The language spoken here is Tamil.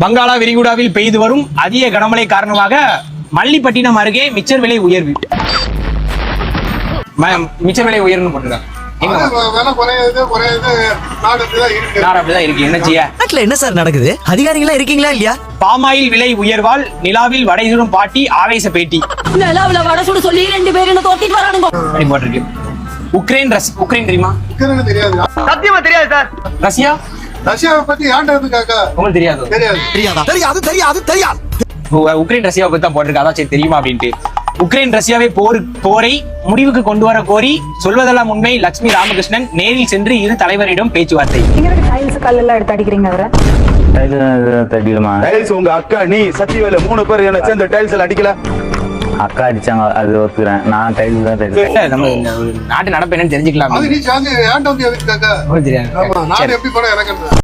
வங்காள விரிகுடாவில் பெய்து வரும் அதிக கனமழை காரணமாக மல்லிப்பட்டினம் அருகே மிச்சர் விலை உயர்வு. மிச்சர் விலை உயர்வு போட்டுருக்காங்க. என்ன சார் நடக்குது? அதிகாரிகளா இருக்கீங்களா இல்லையா? பாமாயில் விலை உயர்வால் நிலாவில் வடைசுடும் பாட்டி ஆவேச பேட்டி. நிலாவில வடை சுட சொல்லி 2 பேர் என்ன தோத்திட்டு வரானுங்க. போட்டிருக்கு. உக்ரைன் தெரியுமா? தெரியாது. சத்தியமா தெரியாது சார். ரஷ்யா ரஷ்யாவை பத்தி ஆண்டதுக்காக உங்களுக்கு தெரியாது. உக்ரைன் ரஷ்யாவை பத்தி தான் போட்டிருக்கு. அதான் சரி தெரியுமா அப்படின்ட்டு. உக்ரைன் ரஷ்யாவை போரை முடிவுக்கு கொண்டு வர கோரி சொல்வதெல்லாம் உண்மை. லட்சுமி ராமகிருஷ்ணன் நேரில் சென்று இரு தலைவரிடம் பேச்சுவார்த்தை. உங்க அக்கா நீ சத்தியவேல 3 பேர் என்ன சேர்ந்து டைல்ஸ் அடிக்கல. அக்கா அடிச்சாங்க, அது ஒத்துக்கிறேன். நான் டைல்ஸ் தான் தெரியும். நம்ம நாட்டு நடப்பு என்னன்னு தெரிஞ்சுக்கலாம். அது நீ சாந்தி ஏன்டா வந்து எதுக்காக தெரியாது. நான் எப்படி படம் இறக்குறது?